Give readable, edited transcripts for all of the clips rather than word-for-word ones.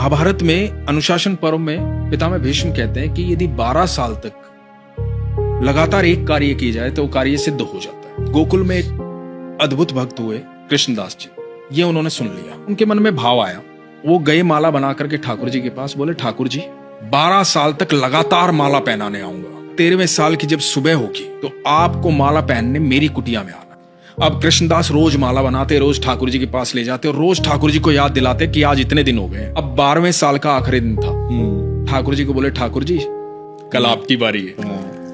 महाभारत में अनुशासन पर्व में पितामह भीष्म कहते हैं कि यदि 12 साल तक लगातार एक कार्य किया जाए तो कार्य सिद्ध हो जाता है। गोकुल में एक अद्भुत भक्त हुए कृष्णदास जी, ये उन्होंने सुन लिया, उनके मन में भाव आया, वो गए माला बना करके ठाकुर जी के पास, बोले ठाकुर जी 12 साल तक लगातार माला पहनाने आऊंगा, 13वें साल की जब सुबह होगी तो आपको माला पहनने मेरी कुटिया में आना। अब कृष्णदास रोज माला बनाते, रोज ठाकुर जी के पास ले जाते और रोज ठाकुर जी को याद दिलाते कि आज इतने दिन हो गए। अब 12वें साल का आखिरी दिन था। ठाकुर जी को बोले ठाकुर जी कल आपकी बारी है,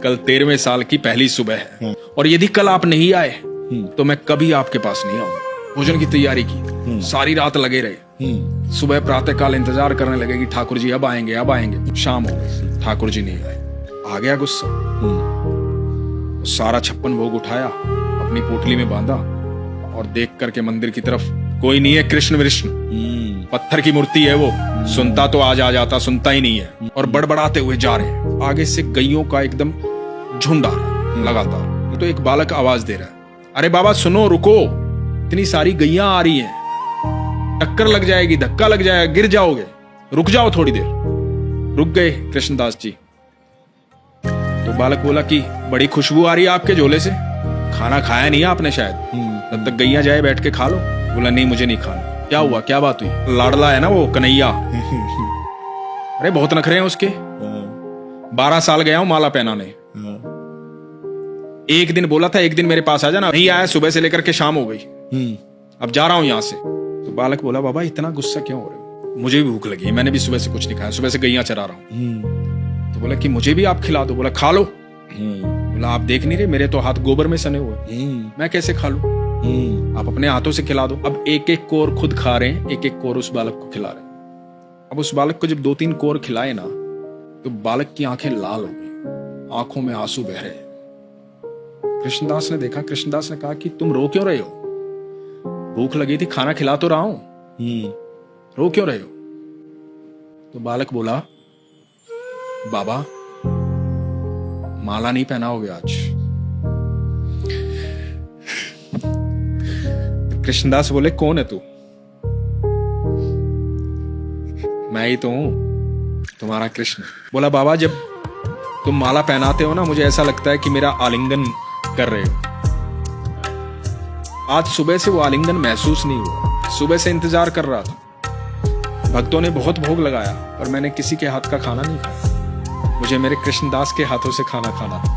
कल 13वें साल की पहली सुबह है और यदि कल आप नहीं आए तो मैं कभी आपके पास नहीं आऊंगा। भोजन की तैयारी की, सारी रात लगे रहे। सुबह प्रातः काल इंतजार करने लगे कि ठाकुर जी अब आएंगे अब आएंगे। शाम हो गई, ठाकुर जी नहीं आए। आ गया गुस्सा, सारा 56 भोग उठाया, अपनी पोटली में बांधा और देख करके मंदिर की तरफ, कोई नहीं है कृष्ण विष्णु, पत्थर की मूर्ति है वो, सुनता तो आज आ जाता, सुनता ही नहीं है। और बड़बड़ाते हुए जा रहे हैं। आगे से गैयों का एकदम झुंड आ रहा है लगातार। तो एक बालक आवाज दे रहा है, अरे बाबा सुनो, रुको, इतनी सारी गैया आ रही हैं, टक्कर लग जाएगी, धक्का लग जाएगा, गिर जाओगे, रुक जाओ थोड़ी देर। रुक गए कृष्णदास जी। तो बालक बोला कि बड़ी खुशबू आ रही है आपके झोले से, खाना खाया नहीं आपने शायद, तब तक गैया जाए बैठ के खा लो। बोला नहीं मुझे नहीं खाना। क्या हुआ, क्या बात हुई? लाडला है ना वो कन्हैया। अरे बहुत नखरे हैं उसके, 12 साल गया हूं माला पहनाने, एक दिन बोला था एक दिन मेरे पास आ जाना, नहीं आया, सुबह से लेकर के शाम हो गई, अब जा रहा हूं यहां से। तो बालक बोला बाबा इतना गुस्सा क्यों हो रहे हो? मुझे भी भूख लगी है, मैंने भी सुबह से कुछ नहीं खाया, सुबह से गैया चरा रहा हूं। तो बोला कि मुझे भी आप खिला दो। बोला खा लो। बोला आप देख नहीं रहे मेरे तो हाथ गोबर में सने हुए, मैं कैसे खा लूं? आप अपने हाथों से खिला दो। अब एक एक कोर खुद खा रहे हैं, एक एक कोर उस बालक को खिला रहे हैं। अब उस बालक को जब 2-3 कोर खिलाए ना तो बालक की आंखें लाल हो गई, आंखों में आंसू बह रहे। कृष्णदास ने देखा, कृष्णदास ने कहा कि तुम रो क्यों रहे हो? भूख लगी थी, खाना खिला तो रहा हूं, रो क्यों रहे हो? तो बालक बोला बाबा माला नहीं पहनाओगे आज। तो कृष्णदास बोले कौन है तू? मैं ही तो हूं, तुम्हारा कृष्ण। बोला बाबा जब तुम माला पहनाते हो ना मुझे ऐसा लगता है कि मेरा आलिंगन कर रहे हो। आज सुबह से वो आलिंगन महसूस नहीं हुआ, सुबह से इंतजार कर रहा था। भक्तों ने बहुत भोग लगाया पर मैंने किसी के हाथ का खाना नहीं खाया, मुझे मेरे कृष्णदास के हाथों से खाना खाना था।